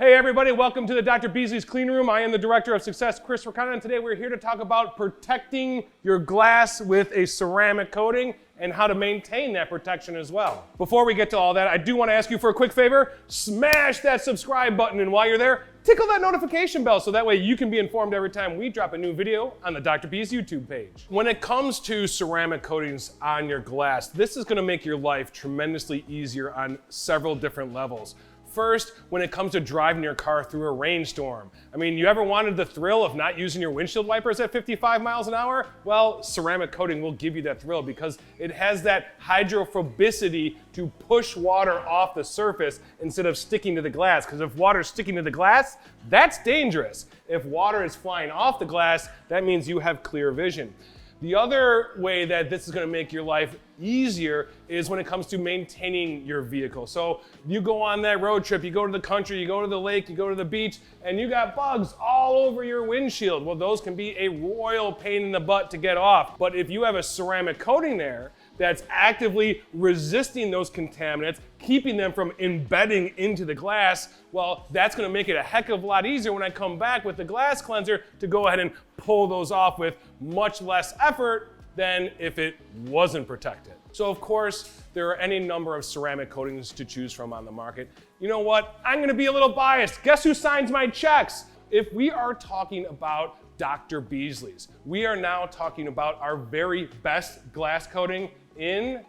Hey everybody, welcome to the Dr. Beasley's Clean Room. I am the Director of Success, Chris Racana, and today we're here to talk about protecting your glass with a ceramic coating and how to maintain that protection as well. Before we get to all that, I do want to ask you for a quick favor. Smash that subscribe button, and while you're there, tickle that notification bell so that way you can be informed every time we drop a new video on the Dr. B's YouTube page. When it comes to ceramic coatings on your glass, this is going to make your life tremendously easier on several different levels. First, when it comes to driving your car through a rainstorm. I mean, you ever wanted the thrill of not using your windshield wipers at 55 miles an hour? Well, ceramic coating will give you that thrill because it has that hydrophobicity to push water off the surface instead of sticking to the glass. Because if water's sticking to the glass, that's dangerous. If water is flying off the glass, that means you have clear vision. The other way that this is going to make your life easier is when it comes to maintaining your vehicle. So you go on that road trip, you go to the country, you go to the lake, you go to the beach, and you got bugs all over your windshield. Well, those can be a royal pain in the butt to get off. But if you have a ceramic coating there that's actively resisting those contaminants, keeping them from embedding into the glass, well, that's gonna make it a heck of a lot easier when I come back with the glass cleanser to go ahead and pull those off with much less effort than if it wasn't protected. So of course, there are any number of ceramic coatings to choose from on the market. You know what? I'm gonna be a little biased. Guess who signs my checks? If we are talking about Dr. Beasley's, we are now talking about our very best glass coating in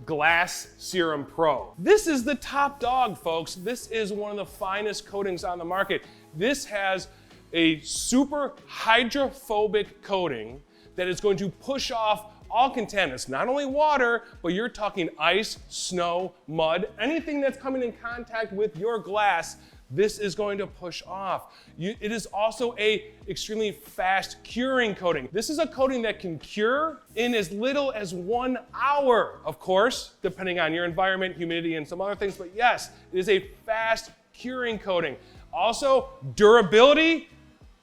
Glass Serum Pro. This is the top dog, folks. This is one of the finest coatings on the market. This has a super hydrophobic coating that is going to push off all contaminants, not only water, but you're talking ice, snow, mud, anything that's coming in contact with your glass, this is going to push off. It is also a extremely fast curing coating. This is a coating that can cure in as little as 1 hour, of course, depending on your environment, humidity, and some other things, but yes, it is a fast curing coating. Also, durability,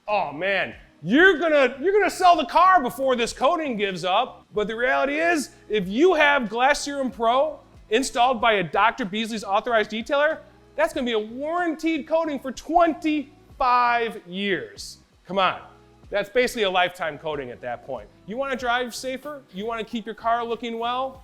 oh man, you're gonna sell the car before this coating gives up, but the reality is, if you have Glass Serum Pro installed by a Dr. Beasley's Authorized detailer, that's gonna be a warranted coating for 25 years. Come on, that's basically a lifetime coating at that point. You wanna drive safer? You wanna keep your car looking well?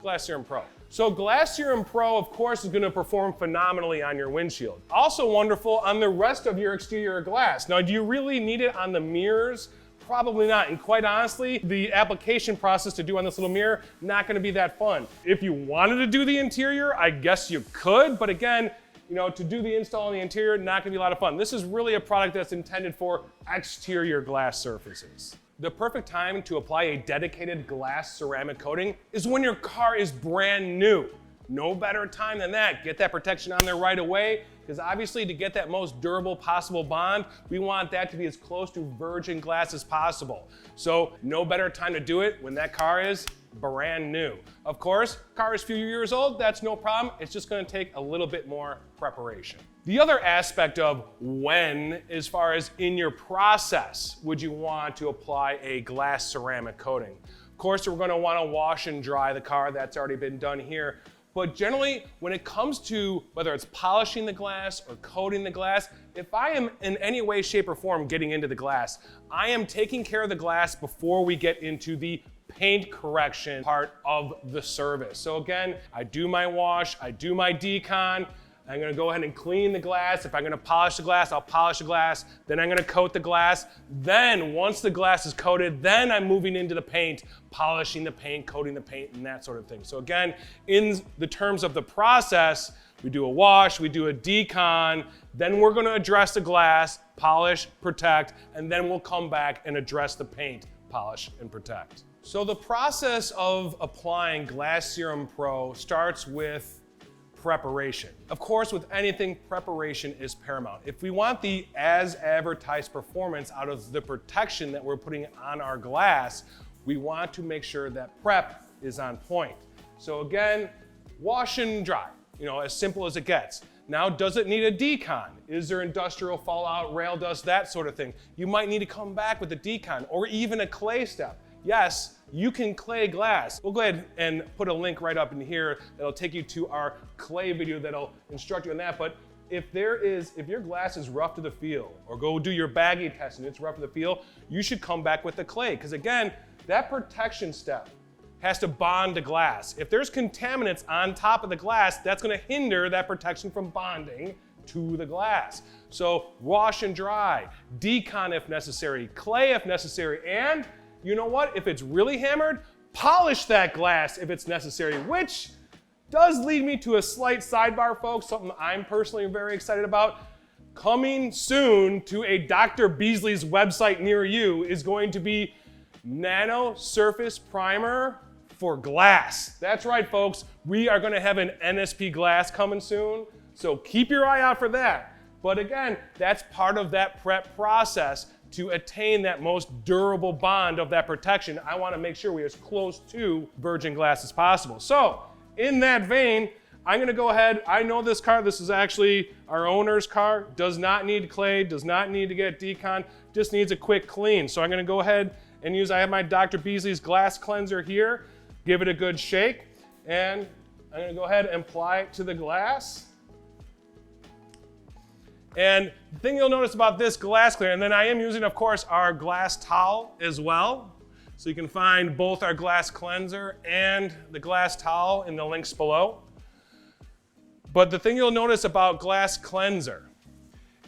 Glass Serum Pro. So Glass Serum Pro, of course, is gonna perform phenomenally on your windshield. Also wonderful on the rest of your exterior glass. Now, do you really need it on the mirrors? Probably not, and quite honestly, the application process to do on this little mirror, not gonna be that fun. If you wanted to do the interior, I guess you could, but again, to do the install on the interior, not gonna be a lot of fun. This is really a product that's intended for exterior glass surfaces. The perfect time to apply a dedicated glass ceramic coating is when your car is brand new. No better time than that. Get that protection on there right away, because obviously to get that most durable possible bond, we want that to be as close to virgin glass as possible. So no better time to do it when that car is brand new. Of course, car is a few years old, that's no problem. It's just gonna take a little bit more preparation. The other aspect of when, as far as in your process, would you want to apply a glass ceramic coating? Of course, we're gonna wanna wash and dry the car, that's already been done here. But generally, when it comes to whether it's polishing the glass or coating the glass, if I am in any way, shape, or form getting into the glass, I am taking care of the glass before we get into the paint correction part of the service. So again, I do my wash, I do my decon, I'm gonna go ahead and clean the glass. If I'm gonna polish the glass, I'll polish the glass. Then I'm gonna coat the glass. Then once the glass is coated, then I'm moving into the paint, polishing the paint, coating the paint, and that sort of thing. So again, in the terms of the process, we do a wash, we do a decon, then we're gonna address the glass, polish, protect, and then we'll come back and address the paint, polish, and protect. So the process of applying Glass Serum Pro starts with preparation. Of course, with anything, preparation is paramount. If we want the as advertised performance out of the protection that we're putting on our glass, we want to make sure that prep is on point. So again, wash and dry, as simple as it gets. Now, does it need a decon? Is there industrial fallout, rail dust, that sort of thing? You might need to come back with a decon or even a clay step. Yes, you can clay glass. We'll go ahead and put a link right up in here that'll take you to our clay video that'll instruct you on that. But if your glass is rough to the feel, or go do your bagging test and it's rough to the feel, you should come back with the clay. Because again, that protection step has to bond the glass. If there's contaminants on top of the glass, that's gonna hinder that protection from bonding to the glass. So wash and dry, decon if necessary, clay if necessary, and you know what? If it's really hammered, polish that glass if it's necessary, which does lead me to a slight sidebar, folks, something I'm personally very excited about. Coming soon to a Dr. Beasley's website near you is going to be Nano Surface Primer for glass. That's right, folks. We are gonna have an NSP glass coming soon, so keep your eye out for that. But again, that's part of that prep process to attain that most durable bond of that protection. I wanna make sure we're as close to virgin glass as possible. So, in that vein, I'm gonna go ahead, I know this car, this is actually our owner's car, does not need clay, does not need to get decon, just needs a quick clean. So I'm gonna go ahead and I have my Dr. Beasley's glass cleanser here, give it a good shake, and I'm gonna go ahead and apply it to the glass. And the thing you'll notice about this glass cleaner, and then I am using, of course, our glass towel as well. So you can find both our glass cleanser and the glass towel in the links below. But the thing you'll notice about glass cleanser,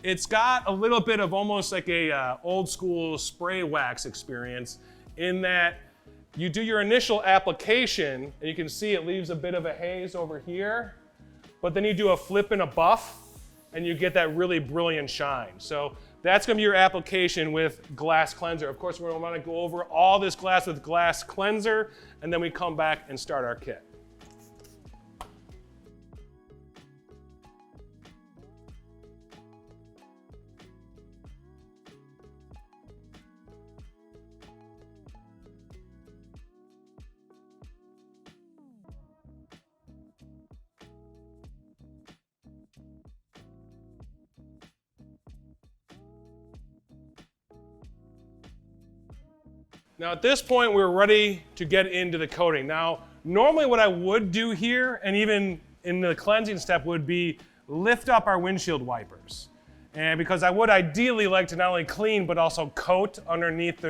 it's got a little bit of almost like a old school spray wax experience in that you do your initial application and you can see it leaves a bit of a haze over here, but then you do a flip and a buff and you get that really brilliant shine. So that's gonna be your application with glass cleanser. Of course, we're gonna wanna go over all this glass with glass cleanser, and then we come back and start our kit. Now at this point, we're ready to get into the coating. Now, normally what I would do here, and even in the cleansing step, would be lift up our windshield wipers. And because I would ideally like to not only clean, but also coat underneath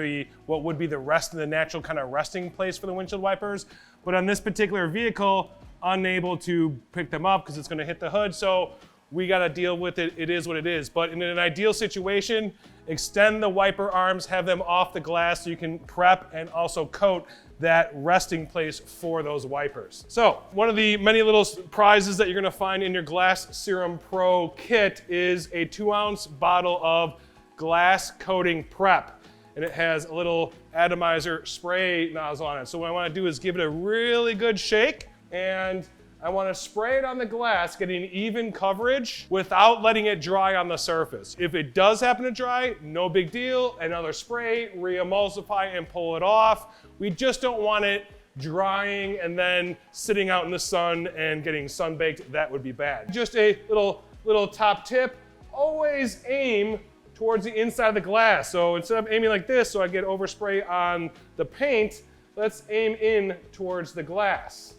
what would be the rest of the natural kind of resting place for the windshield wipers. But on this particular vehicle, unable to pick them up because it's gonna hit the hood. So we gotta deal with it. It is what it is. But in an ideal situation, extend the wiper arms, have them off the glass so you can prep and also coat that resting place for those wipers. So one of the many little prizes that you're gonna find in your Glass Serum Pro Kit is a 2-ounce bottle of glass coating prep. And it has a little atomizer spray nozzle on it. So what I wanna do is give it a really good shake, and I want to spray it on the glass, getting even coverage without letting it dry on the surface. If it does happen to dry, no big deal. Another spray, re-emulsify and pull it off. We just don't want it drying and then sitting out in the sun and getting sunbaked. That would be bad. Just a little top tip, always aim towards the inside of the glass. So instead of aiming like this so I get overspray on the paint, let's aim in towards the glass.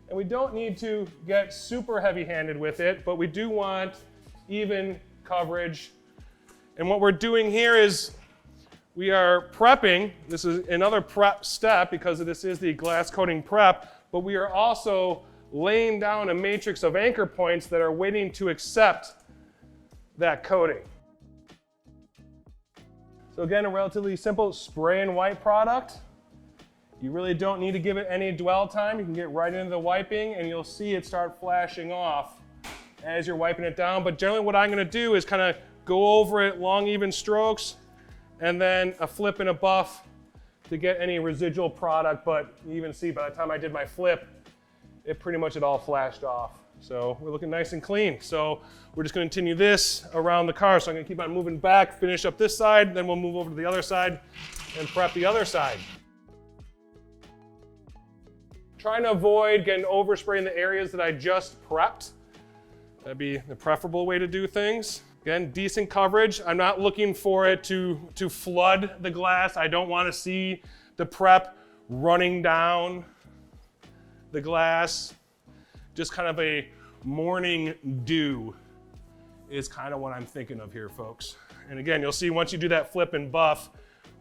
And we don't need to get super heavy-handed with it, but we do want even coverage. And what we're doing here is we are prepping. This is another prep step because this is the glass coating prep, but we are also laying down a matrix of anchor points that are waiting to accept that coating. So again, a relatively simple spray and wipe product. You really don't need to give it any dwell time. You can get right into the wiping and you'll see it start flashing off as you're wiping it down. But generally what I'm gonna do is kind of go over it, long even strokes, and then a flip and a buff to get any residual product. But you even see by the time I did my flip, it pretty much all flashed off. So we're looking nice and clean. So we're just gonna continue this around the car. So I'm gonna keep on moving back, finish up this side, then we'll move over to the other side and prep the other side. Trying to avoid getting overspray in the areas that I just prepped. That'd be the preferable way to do things. Again, decent coverage. I'm not looking for it to flood the glass. I don't want to see the prep running down the glass. Just kind of a morning dew is kind of what I'm thinking of here, folks. And again, you'll see once you do that flip and buff,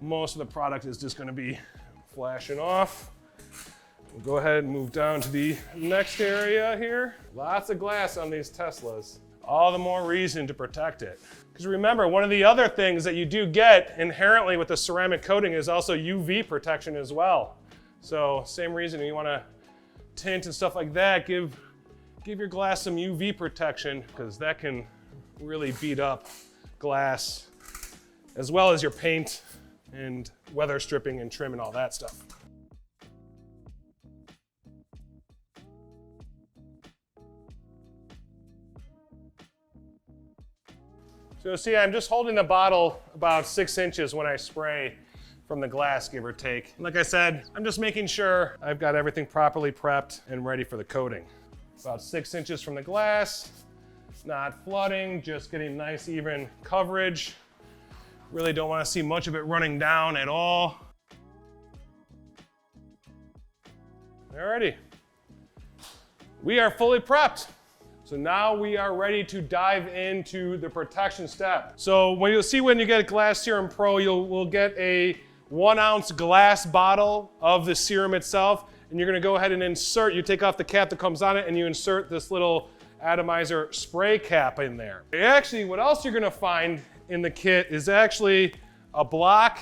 most of the product is just gonna be flashing off. We'll go ahead and move down to the next area here. Lots of glass on these Teslas. All the more reason to protect it. Because remember, one of the other things that you do get inherently with the ceramic coating is also UV protection as well. So same reason you wanna tint and stuff like that, give your glass some UV protection, because that can really beat up glass, as well as your paint and weather stripping and trim and all that stuff. So see, I'm just holding the bottle about 6 inches when I spray from the glass, give or take. Like I said, I'm just making sure I've got everything properly prepped and ready for the coating. About 6 inches from the glass, not flooding, just getting nice even coverage. Really don't want to see much of it running down at all. Alrighty, we are fully prepped. So now we are ready to dive into the protection step. So when you'll see when you get Glass Serum Pro, we'll get a 1 ounce glass bottle of the serum itself, and you're gonna go ahead and insert, you take off the cap that comes on it and you insert this little atomizer spray cap in there. Actually, what else you're gonna find in the kit is actually a block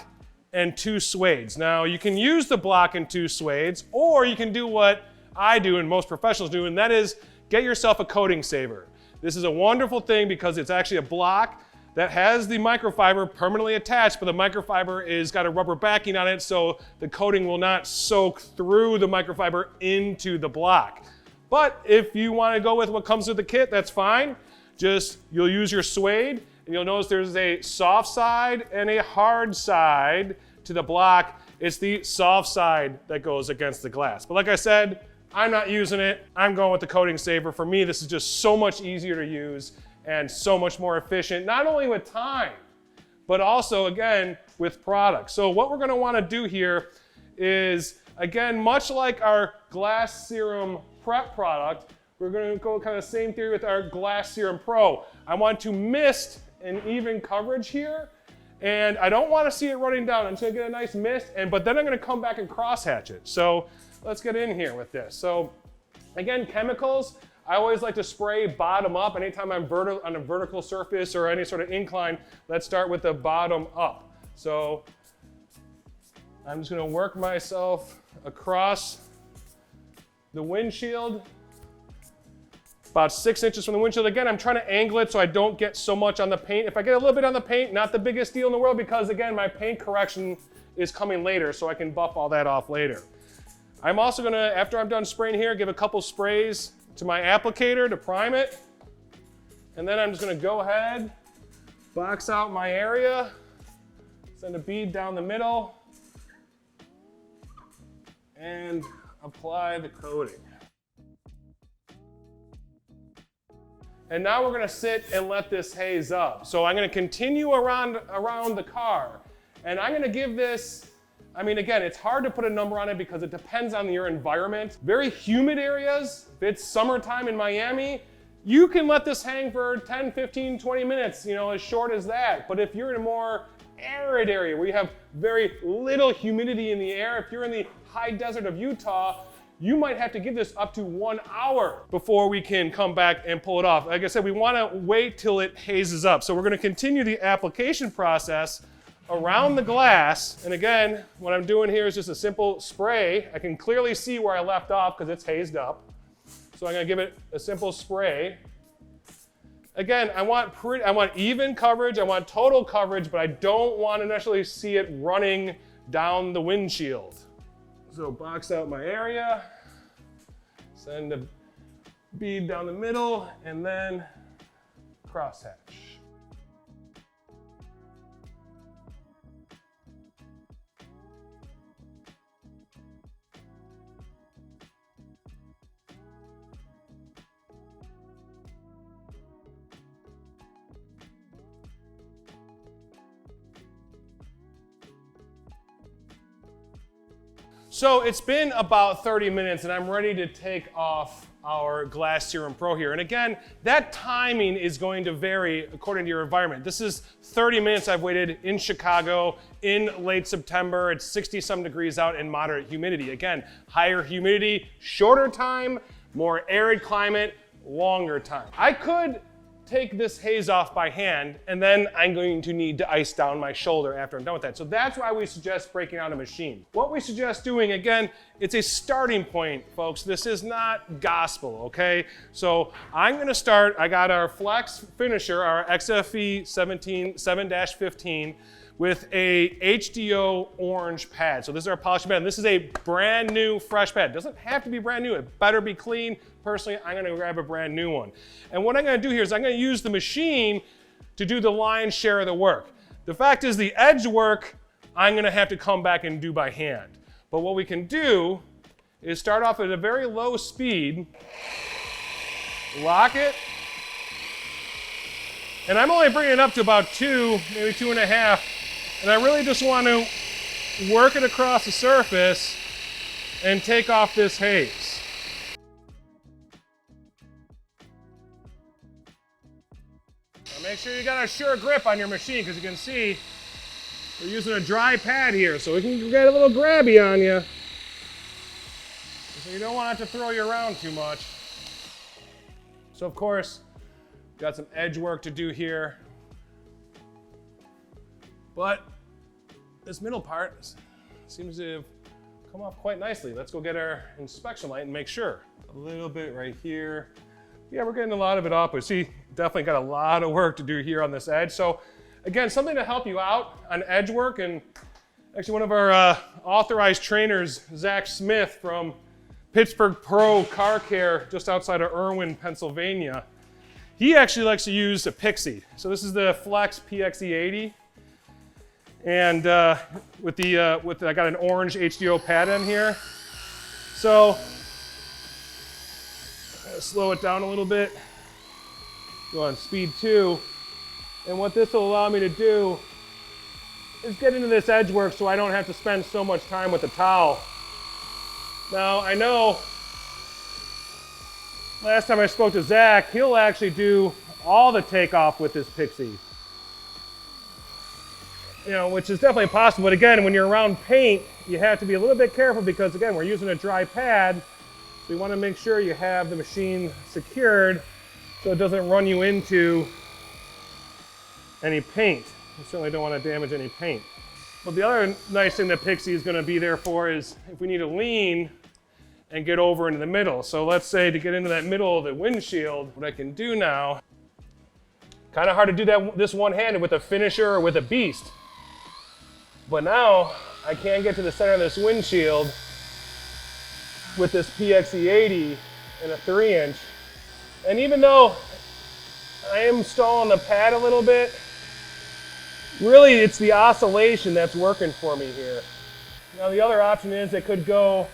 and 2 suedes. Now you can use the block and 2 suedes, or you can do what I do and most professionals do, and that is get yourself a coating saver. This is a wonderful thing because it's actually a block that has the microfiber permanently attached, but the microfiber is got a rubber backing on it, so the coating will not soak through the microfiber into the block. But if you want to go with what comes with the kit, that's fine. Just you'll use your suede, and you'll notice there's a soft side and a hard side to the block. It's the soft side that goes against the glass. But like I said, I'm not using it. I'm going with the coating saver. For me, this is just so much easier to use and so much more efficient, not only with time, but also, again, with product. So what we're gonna wanna do here is, again, much like our Glass Serum Prep product, we're gonna go kind of same theory with our Glass Serum Pro. I want to mist an even coverage here, and I don't wanna see it running down. I'm just gonna get a nice mist, but then I'm gonna come back and crosshatch it. So let's get in here with this. So again, chemicals, I always like to spray bottom up. Anytime I'm on a vertical surface or any sort of incline, let's start with the bottom up. So I'm just gonna work myself across the windshield, about 6 inches from the windshield. Again, I'm trying to angle it so I don't get so much on the paint. If I get a little bit on the paint, not the biggest deal in the world, because again, my paint correction is coming later, so I can buff all that off later. I'm also gonna, after I'm done spraying here, give a couple sprays to my applicator to prime it. And then I'm just gonna go ahead, box out my area, send a bead down the middle, and apply the coating. And now we're gonna sit and let this haze up. So I'm gonna continue around the car, and I'm gonna give this, I mean, again, it's hard to put a number on it because it depends on your environment. Very humid areas, if it's summertime in Miami, you can let this hang for 10, 15, 20 minutes, as short as that. But if you're in a more arid area where you have very little humidity in the air, if you're in the high desert of Utah, you might have to give this up to 1 hour before we can come back and pull it off. Like I said, we wanna wait till it hazes up. So we're gonna continue the application process around the glass. And again, what I'm doing here is just a simple spray. I can clearly see where I left off because it's hazed up. So I'm gonna give it a simple spray. Again, I want even coverage, I want total coverage, but I don't want to necessarily see it running down the windshield. So box out my area, send a bead down the middle, and then crosshatch. So it's been about 30 minutes and I'm ready to take off our glass Serum Pro here. And again, that timing is going to vary according to your environment. This is 30 minutes I've waited in Chicago in late September. It's 60-some degrees out and moderate humidity. Again, higher humidity, shorter time, more arid climate, longer time. I could take this haze off by hand, and then I'm going to need to ice down my shoulder after I'm done with that. So that's why we suggest breaking out a machine. What we suggest doing, again, it's a starting point, folks. This is not gospel, okay? So I'm gonna start, I got our Flex finisher, our XFE 7-15, with a HDO orange pad. So this is our polishing pad. This is a brand new, fresh pad. It doesn't have to be brand new, it better be clean. Personally, I'm gonna grab a brand new one. And what I'm gonna do here is I'm gonna use the machine to do the lion's share of the work. The fact is the edge work, I'm gonna have to come back and do by hand. But what we can do is start off at a very low speed, lock it, and I'm only bringing it up to about 2, maybe 2.5, and I really just want to work it across the surface and take off this haze. Now make sure you got a sure grip on your machine, because you can see we're using a dry pad here, so we can get a little grabby on you. So you don't want it to throw you around too much. So of course, got some edge work to do here. But this middle part seems to have come off quite nicely. Let's go get our inspection light and make sure. A little bit right here. Yeah, we're getting a lot of it off, but see, definitely got a lot of work to do here on this edge. So again, something to help you out on edge work, and actually one of our authorized trainers, Zach Smith from Pittsburgh Pro Car Care just outside of Irwin, Pennsylvania, he actually likes to use a Pixie. So this is the Flex PXE80. And I got an orange HDO pad in here. So slow it down a little bit. Go on speed 2. And what this will allow me to do is get into this edge work so I don't have to spend so much time with the towel. Now I know last time I spoke to Zach, he'll actually do all the takeoff with this Pixie. You know, which is definitely possible, but again, when you're around paint, you have to be a little bit careful because again, we're using a dry pad. So you want to make sure you have the machine secured so it doesn't run you into any paint. You certainly don't want to damage any paint. But the other nice thing that Pixie is going to be there for is if we need to lean and get over into the middle. So let's say to get into that middle of the windshield, what I can do now, kind of hard to do that this one-handed with a finisher or with a beast. But now I can get to the center of this windshield with this PXE80 and a 3-inch. And even though I am stalling the pad a little bit, really it's the oscillation that's working for me here. Now the other option is it could go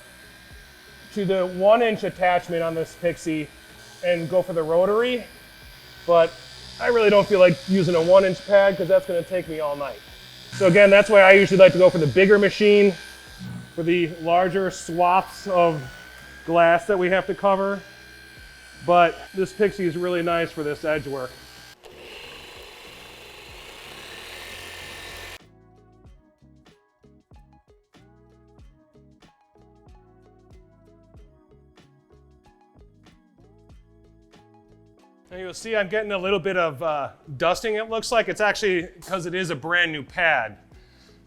to the 1-inch attachment on this Pixie and go for the rotary, but I really don't feel like using a 1-inch pad because that's going to take me all night. So again, that's why I usually like to go for the bigger machine for the larger swaths of glass that we have to cover. But this Pixie is really nice for this edge work. And you'll see I'm getting a little bit of dusting, it looks like. It's actually because it is a brand new pad.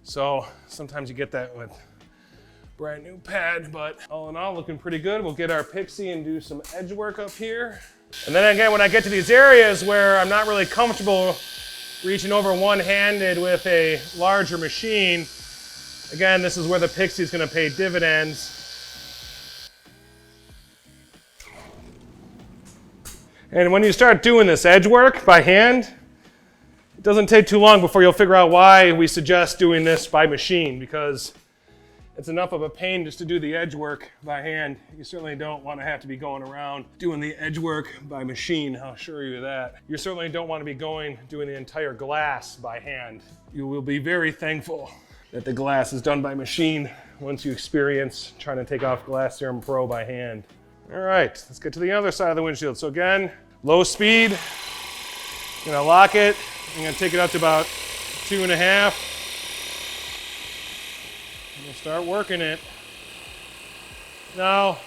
So sometimes you get that with brand new pad, but all in all, looking pretty good. We'll get our Pixie and do some edge work up here. And then again, when I get to these areas where I'm not really comfortable reaching over one-handed with a larger machine, again, this is where the Pixie is going to pay dividends. And when you start doing this edge work by hand, it doesn't take too long before you'll figure out why we suggest doing this by machine, because it's enough of a pain just to do the edge work by hand. You certainly don't want to have to be going around doing the edge work by machine, I'll assure you that. You certainly don't want to be doing the entire glass by hand. You will be very thankful that the glass is done by machine once you experience trying to take off glass Serum Pro by hand. All right, let's get to the other side of the windshield. So again, low speed, I'm gonna lock it. I'm gonna take it up to about 2.5. We'll start working it. Now,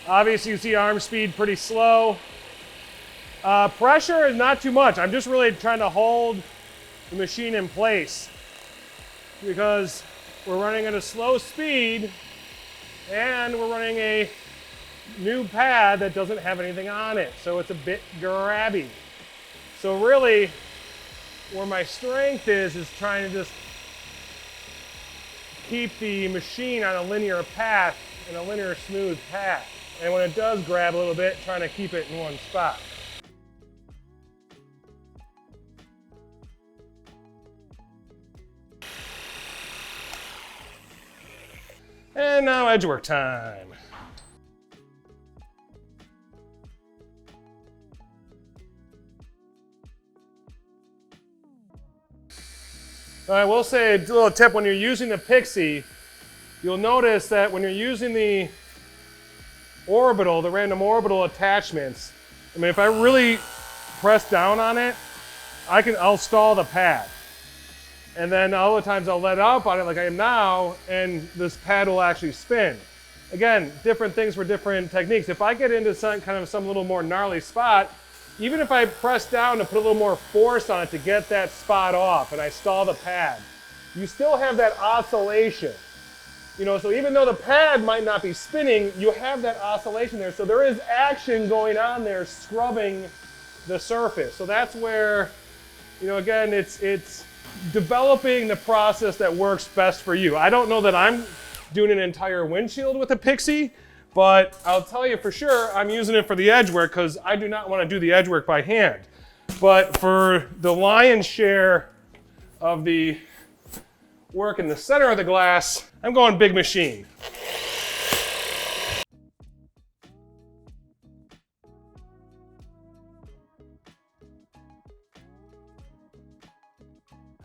obviously you see arm speed pretty slow. Pressure is not too much. I'm just really trying to hold the machine in place because we're running at a slow speed and we're running a new pad that doesn't have anything on it, so it's a bit grabby. So really, where my strength is trying to just keep the machine on a linear path and a linear smooth path. And when it does grab a little bit, trying to keep it in one spot. And now edge work time. I will say a little tip, when you're using the Pixie, you'll notice that when you're using the orbital, the random orbital attachments, I mean, if I really press down on it, I'll stall the pad. And then other times I'll let up on it like I am now, and this pad will actually spin. Again, different things for different techniques. If I get into some little more gnarly spot, even if I press down to put a little more force on it to get that spot off and I stall the pad, you still have that oscillation. You know, so even though the pad might not be spinning, you have that oscillation there. So there is action going on there scrubbing the surface. So that's where, you know, again, it's developing the process that works best for you. I don't know that I'm doing an entire windshield with a Pixie, but I'll tell you for sure I'm using it for the edge work because I do not want to do the edge work by hand. But for the lion's share of the work in the center of the glass, I'm going big machine.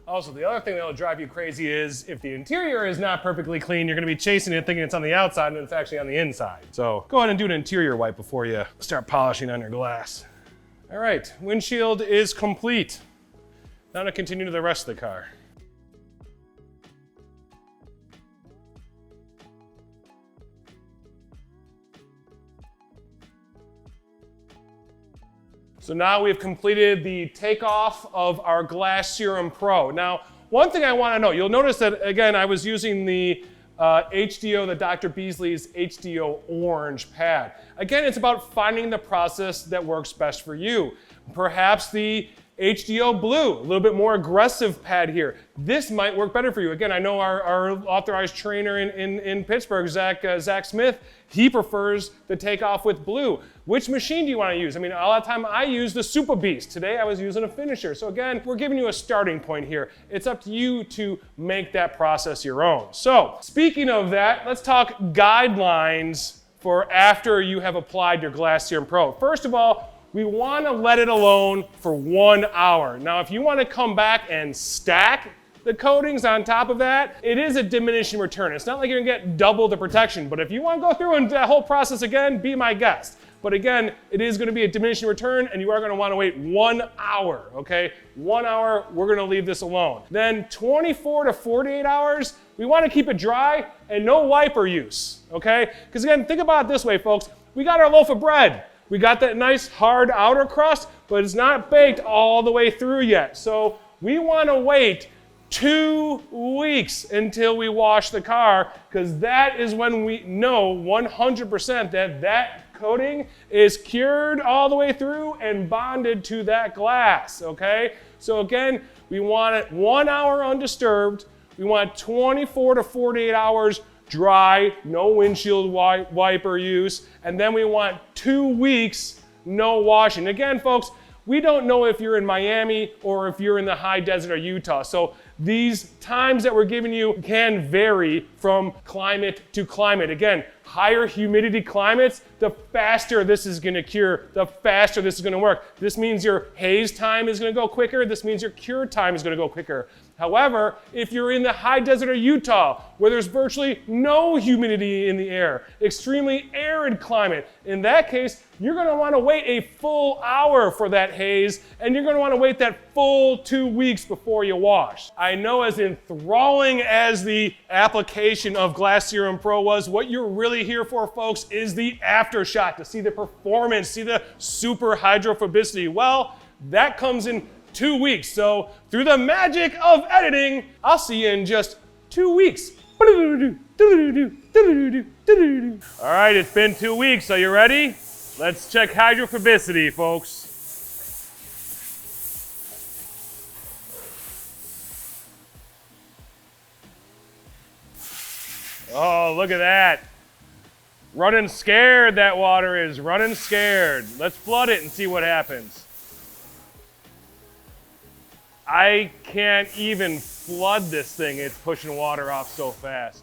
Also, the other thing that will drive you crazy is if the interior is not perfectly clean, you're going to be chasing it thinking it's on the outside and it's actually on the inside. So go ahead and do an interior wipe before you start polishing on your glass. All right, windshield is complete. Now to continue to the rest of the car. So now we've completed the takeoff of our glass Serum Pro. Now, one thing I want to know, you'll notice that, again, I was using the HDO, the Dr. Beasley's HDO orange pad. Again, it's about finding the process that works best for you. Perhaps the HDO blue, a little bit more aggressive pad here. This might work better for you. Again, I know our authorized trainer in Pittsburgh, Zach Smith, he prefers the takeoff with blue. Which machine do you want to use? I mean, a lot of time I use the Super Beast. Today I was using a finisher. So again, we're giving you a starting point here. It's up to you to make that process your own. So speaking of that, let's talk guidelines for after you have applied your glass Serum Pro. First of all, we want to let it alone for 1 hour. Now, if you want to come back and stack the coatings on top of that, it is a diminishing return. It's not like you're gonna get double the protection, but if you want to go through and that whole process again, be my guest. But again, it is gonna be a diminishing return and you are gonna wanna wait 1 hour, okay? 1 hour, we're gonna leave this alone. Then 24 to 48 hours, we wanna keep it dry and no wiper use, okay? Because again, think about it this way, folks. We got our loaf of bread. We got that nice hard outer crust, but it's not baked all the way through yet. So we wanna wait 2 weeks until we wash the car, because that is when we know 100% that that coating is cured all the way through and bonded to that glass, okay? So again, we want it 1 hour undisturbed. We want 24 to 48 hours dry, no windshield wiper use, and then we want 2 weeks no washing. Again, folks, we don't know if you're in Miami or if you're in the high desert of Utah. So these times that we're giving you can vary from climate to climate. Again, higher humidity climates, the faster this is gonna cure, the faster this is gonna work. This means your haze time is gonna go quicker. This means your cure time is gonna go quicker. However, if you're in the high desert of Utah, where there's virtually no humidity in the air, extremely arid climate, in that case, you're going to want to wait a full hour for that haze, and you're going to want to wait that full 2 weeks before you wash. I know as enthralling as the application of Glass Serum Pro was, what you're really here for, folks, is the aftershock, to see the performance, see the super hydrophobicity. Well, that comes in 2 weeks. So through the magic of editing, I'll see you in just 2 weeks. All right, it's been 2 weeks. Are you ready? Let's check hydrophobicity, folks. Oh, look at that. Running scared, that water is. Running scared. Let's flood it and see what happens. I can't even flood this thing. It's pushing water off so fast.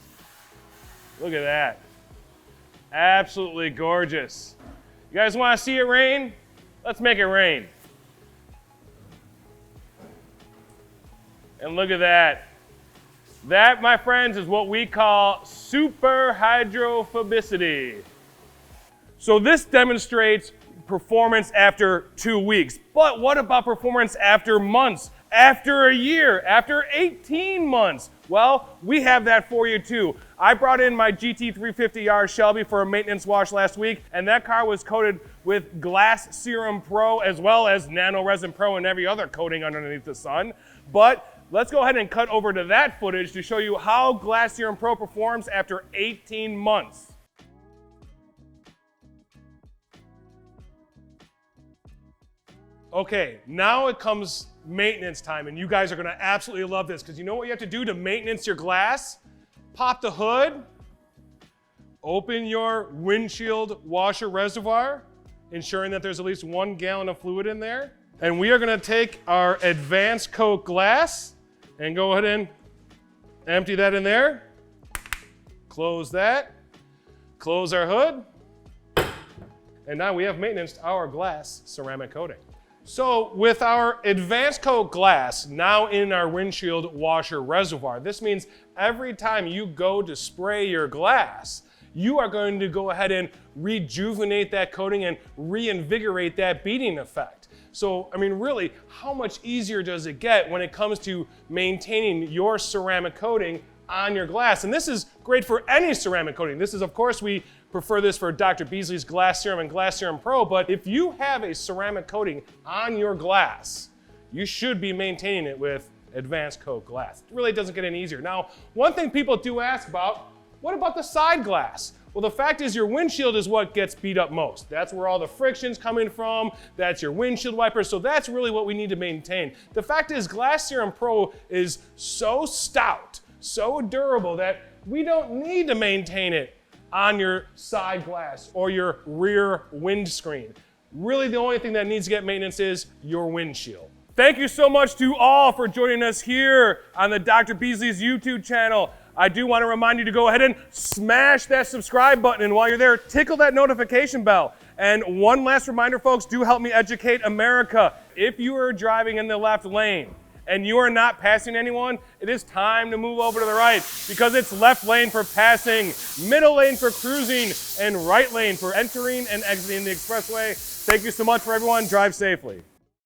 Look at that. Absolutely gorgeous. You guys want to see it rain? Let's make it rain. And look at that. That, my friends, is what we call super hydrophobicity. So this demonstrates performance after 2 weeks. But what about performance after months? After a year, after 18 months? Well, we have that for you too. I brought in my GT350R Shelby for a maintenance wash last week, and that car was coated with Glass Serum Pro as well as Nano Resin Pro and every other coating underneath the sun. But let's go ahead and cut over to that footage to show you how Glass Serum Pro performs after 18 months. Okay, now it comes maintenance time, and you guys are gonna absolutely love this, because you know what you have to do to maintenance your glass? Pop the hood, open your windshield washer reservoir, ensuring that there's at least 1 gallon of fluid in there. And we are gonna take our AdvanceCoat glass and go ahead and empty that in there. Close that, close our hood, and now we have maintenanced our glass ceramic coating. So with our AdvanceCoat glass now in our windshield washer reservoir, this means every time you go to spray your glass, you are going to go ahead and rejuvenate that coating and reinvigorate that beading effect. So, I mean, really, how much easier does it get when it comes to maintaining your ceramic coating on your glass? And this is great for any ceramic coating. This is, of course, we prefer this for Dr. Beasley's Glass Serum and Glass Serum Pro, but if you have a ceramic coating on your glass, you should be maintaining it with AdvanceCoat glass. It really doesn't get any easier. Now, one thing people do ask about, what about the side glass? Well, the fact is your windshield is what gets beat up most. That's where all the friction's coming from. That's your windshield wiper. So that's really what we need to maintain. The fact is Glass Serum Pro is so stout, so durable that we don't need to maintain it on your side glass or your rear windscreen. Really, the only thing that needs to get maintenance is your windshield. Thank you so much to all for joining us here on the Dr. Beasley's YouTube channel. I do want to remind you to go ahead and smash that subscribe button, and while you're there, tickle that notification bell. And one last reminder, folks, do help me educate America. If you are driving in the left lane and you are not passing anyone, it is time to move over to the right, because it's left lane for passing, middle lane for cruising, and right lane for entering and exiting the expressway. Thank you so much for everyone. Drive safely.